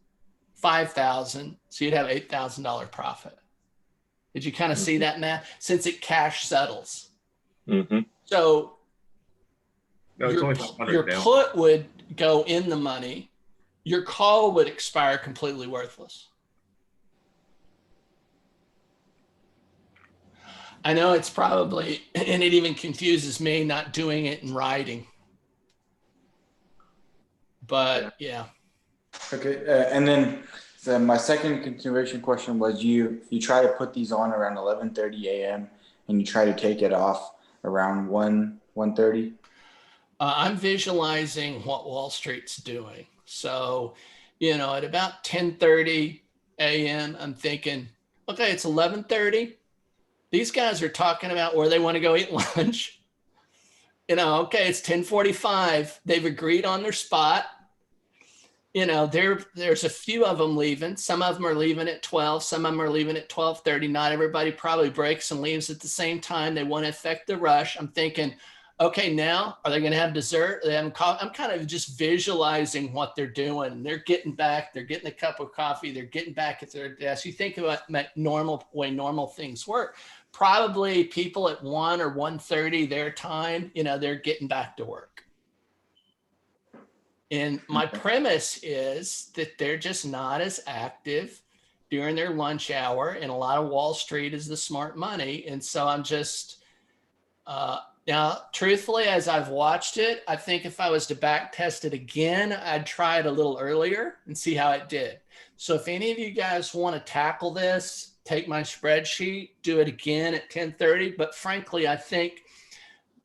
5,000. So you'd have $8,000 profit. Did you kind of see that math? Since it cash settles. Mm-hmm. So No, it's only 500 your now. put would go in the money. Your call would expire completely worthless. I know it's probably, and it even confuses me not doing it in writing. But yeah. Okay, and then my second continuation question was you try to put these on around 11:30 a.m. and you try to take it off around 1:30. I'm visualizing what Wallstreet's doing. So, at about 10:30 a.m., I'm thinking, okay, it's 11:30. These guys are talking about where they want to go eat lunch. Okay, it's 10:45. They've agreed on their spot. There's a few of them leaving. Some of them are leaving at 12. Some of them are leaving at 12:30. Not everybody probably breaks and leaves at the same time. They want to affect the rush. I'm thinking, okay, now are they going to have dessert? Are they having coffee? I'm kind of just visualizing what they're doing. They're getting back. They're getting a cup of coffee. They're getting back at their desk. You think about normal things work. Probably people at 1 or 1:30 their time, they're getting back to work. And my premise is that they're just not as active during their lunch hour, and a lot of Wall Street is the smart money. And so I'm just, now, truthfully, as I've watched it, I think if I was to back test it again, I'd try it a little earlier and see how it did. So if any of you guys want to tackle this, take my spreadsheet, do it again at 10:30. But frankly, I think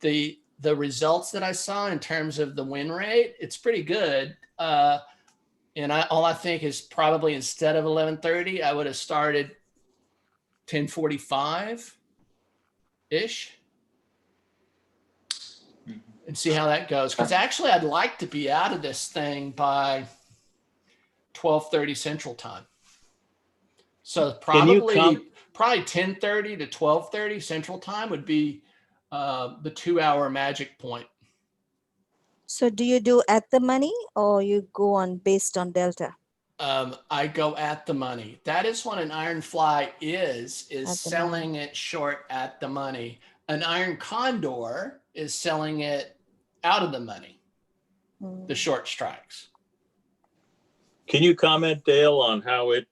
the results that I saw in terms of the win rate, it's pretty good. And all I think is probably instead of 11:30, I would have started 10:45-ish and see how that goes. Because actually, I'd like to be out of this thing by 12:30 Central Time. So probably 10:30 to 12:30 Central Time would be the 2-hour magic point. So do you do at the money or you go on based on delta? I go at the money. That is what an iron fly is selling it short at the money. An iron condor is selling it out of the money, the short strikes. Can you comment, Dale, on how it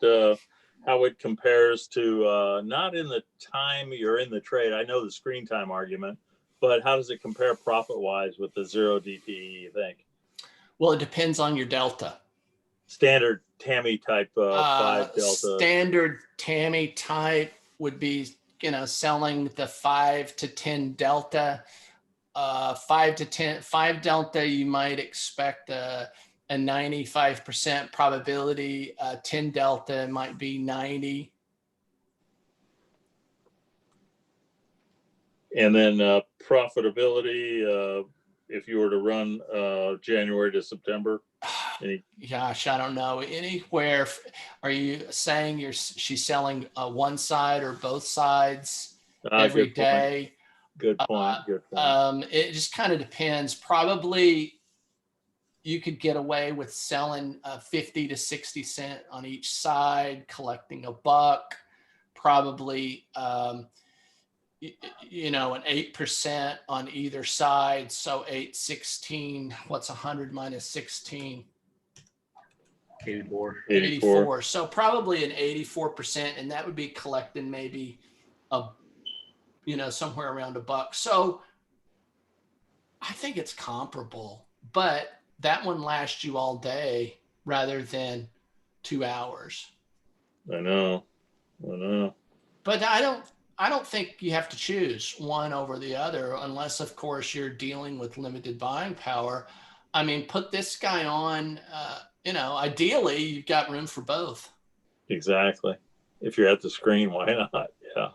compares to not in the time you're in the trade? I know the screen time argument, but how does it compare profit-wise with the 0 DTE, you think? Well, it depends on your delta. Standard TAMI type 5 delta. Standard TAMI type would be, selling the 5 to 10 delta. 5 delta, you might expect a 95% probability. 10 delta might be 90. And then profitability, if you were to run January to September. Gosh, I don't know. Anywhere. Are you saying she's selling one side or both sides every day? Good point. Good point. It just kind of depends. Probably you could get away with selling 50 to 60 cents on each side, collecting $1. Probably, an 8% on either side. So 8, 16, what's 100 minus 16? 84. So probably an 84%, and that would be collecting maybe somewhere around $1. So I think it's comparable, but that one lasts you all day rather than 2 hours. I know. But I don't think you have to choose one over the other unless, of course, you're dealing with limited buying power. I mean, put this guy on, ideally you've got room for both. Exactly. If you're at the screen, why not? Yeah.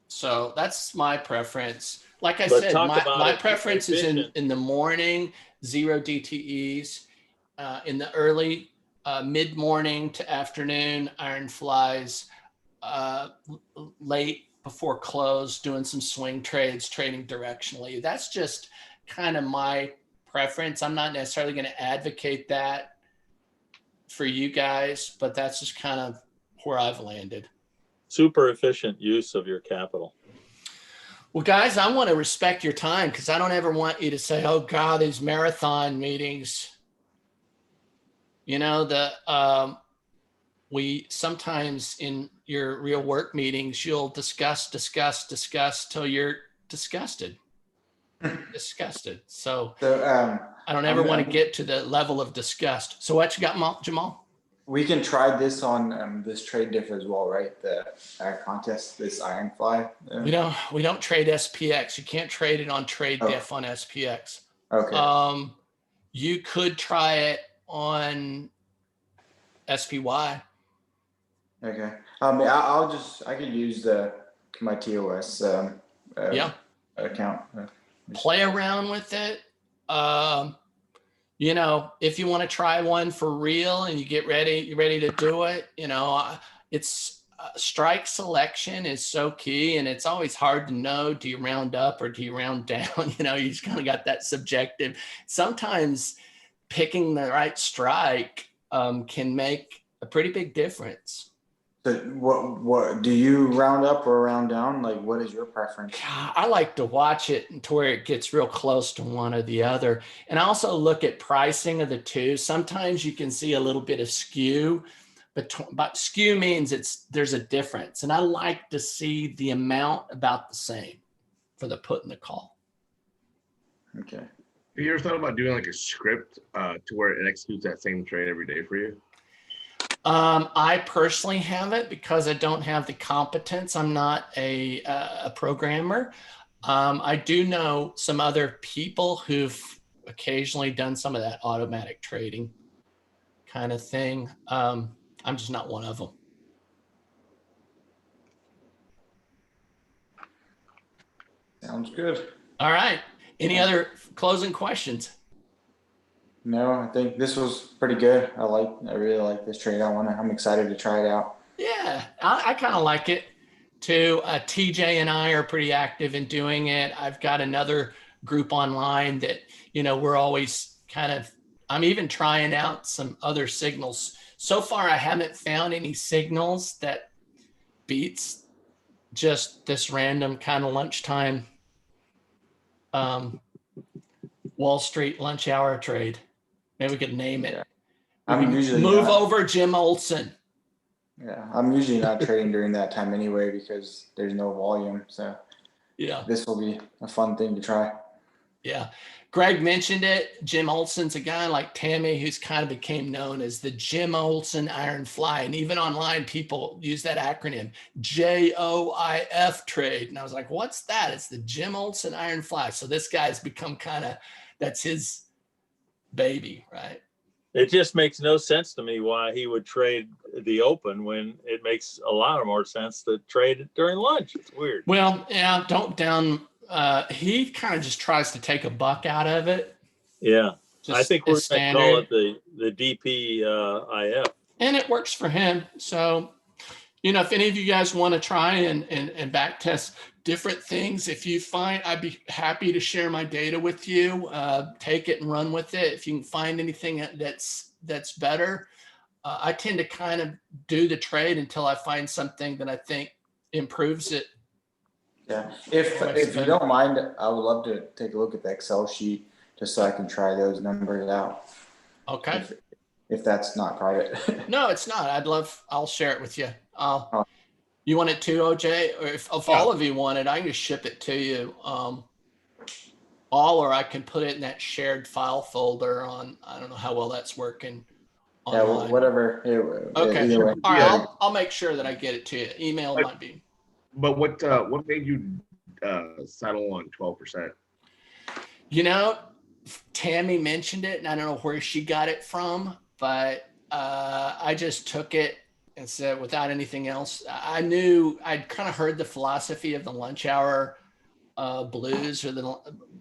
So that's my preference. Like I said, my preference is in the morning, 0 DTEs, in the early mid-morning to afternoon, iron flies, late before close, doing some swing trades, trading directionally. That's just kind of my preference. I'm not necessarily going to advocate that for you guys, but that's just kind of where I've landed. Super efficient use of your capital. Well, guys, I want to respect your time because I don't ever want you to say, "Oh God, these marathon meetings." You know, we sometimes in your real work meetings, you'll discuss till you're disgusted. Disgusted. So So I don't ever want to I'm, get to the level of disgust. So what you got, Jamal? we can try this on this trade diff as well, right? The contest, this Ironfly. We don't trade SPX. You can't trade it on trade Oh. diff on SPX. Okay. You could try it on SPY. Okay. I could use my TOS Yeah. account. Play around with it. You know, if you want to try one for real and you're ready to do it, you know, it's strike selection is so key, and it's always hard to know, do you round up or do you round down? You know, you just kind of got that subjective. Sometimes picking the right strike can make a pretty big difference. So what do you round up or round down? Like, what is your preference? I like to watch it to where it gets real close to one or the other. And I also look at pricing of the two. Sometimes you can see a little bit of skew, but skew means there's a difference. And I like to see the amount about the same for the put and the call. Okay. Have you ever thought about doing like a script to where it executes that same trade every day for you? I personally haven't because I don't have the competence. I'm not a programmer. I do know some other people who've occasionally done some of that automatic trading kind of thing. I'm just not one of them. Sounds good. All right. Any other closing questions? No, I think this was pretty good. I really like this trade. I'm excited to try it out. Yeah, I kind of like it too. TJ and I are pretty active in doing it. I've got another group online that, you know, we're always I'm even trying out some other signals. So far, I haven't found any signals that beats just this random kind of lunchtime Wall Street lunch hour trade. Maybe we could name it. Yeah. I'm usually move not, over Jim Olson. Yeah, I'm usually not trading during that time anyway because there's no volume. So Yeah. this will be a fun thing to try. Yeah. Greg mentioned it. Jim Olson's a guy like Tammy who's kind of became known as the Jim Olson Iron Fly. And even online, people use that acronym, JOIF trade. And I was like, what's that? It's the Jim Olson Iron Fly. So this guy's become that's his baby, right? It just makes no sense to me why he would trade the open when it makes a lot more sense to trade it during lunch. It's weird. Well, yeah, he kind of just tries to take a buck out of it. Yeah. I think we're going to call it the DPIF. And it works for him. So, you know, if any of you guys want to try and back test different things, if you find, I'd be happy to share my data with you. Take it and run with it. If you can find anything that's better, I tend to kind of do the trade until I find something that I think improves it. Yeah. If you don't mind, I would love to take a look at the Excel sheet just so I can try those numbers out. Okay. If that's not private. No, it's not. I'll share it with you. You want it too, OJ? Or if all of you want it, I can just ship it to you. Or I can put it in that shared file folder I don't know how well that's working. Online. Yeah, whatever. Okay. Either way. All right. I'll make sure that I get it to you. Email might be. But what made you settle on 12%? You know, Tammy mentioned it, and I don't know where she got it from, but I just took it and said, without anything else, I knew I'd kind of heard the philosophy of the lunch hour blues or the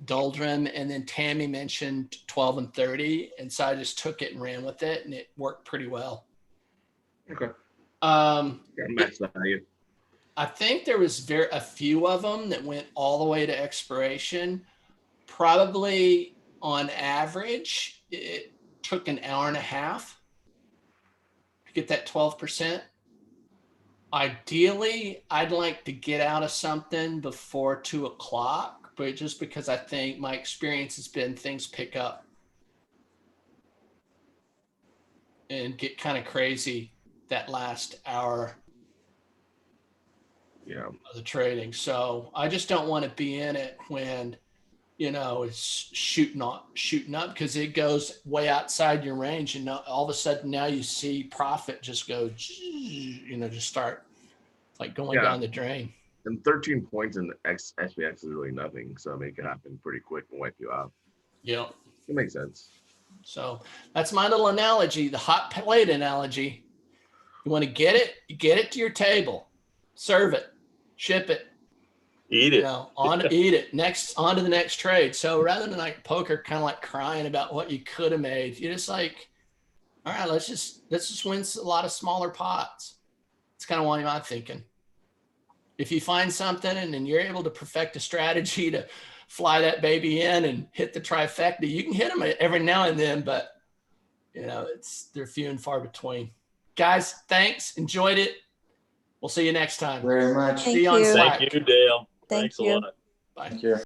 doldrum, and then Tammy mentioned 12 and 30, and so I just took it and ran with it, and it worked pretty well. Okay. Max value. I think there was a few of them that went all the way to expiration. Probably on average, it took an hour and a half to get that 12%. Ideally, I'd like to get out of something before 2 o'clock, but just because I think my experience has been things pick up and get kind of crazy that last hour Yeah. of the trading. So I just don't want to be in it when, it's shooting up because it goes way outside your range. And all of a sudden now you see profit just go, just start like going Yeah. down the drain. And 13 points in SPX is really nothing. So make it happen pretty quick and wipe you out. Yeah. It makes sense. So that's my little analogy, the hot plate analogy. You want to get it, you get it to your table, serve it, ship it, Eat it. eat it. Next, on to the next trade. So rather than like poker, kind of like crying about what you could have made, you're just like, all right, let's just win a lot of smaller pots. It's kind of why I'm thinking. If you find something and then you're able to perfect a strategy to fly that baby in and hit the trifecta, you can hit them every now and then, but they're few and far between. Guys, thanks. Enjoyed it. We'll see you next time. Very much. Thank See you on you. Slack. Thank you, Dale. Thank Thanks you. a lot. Bye. Thank you.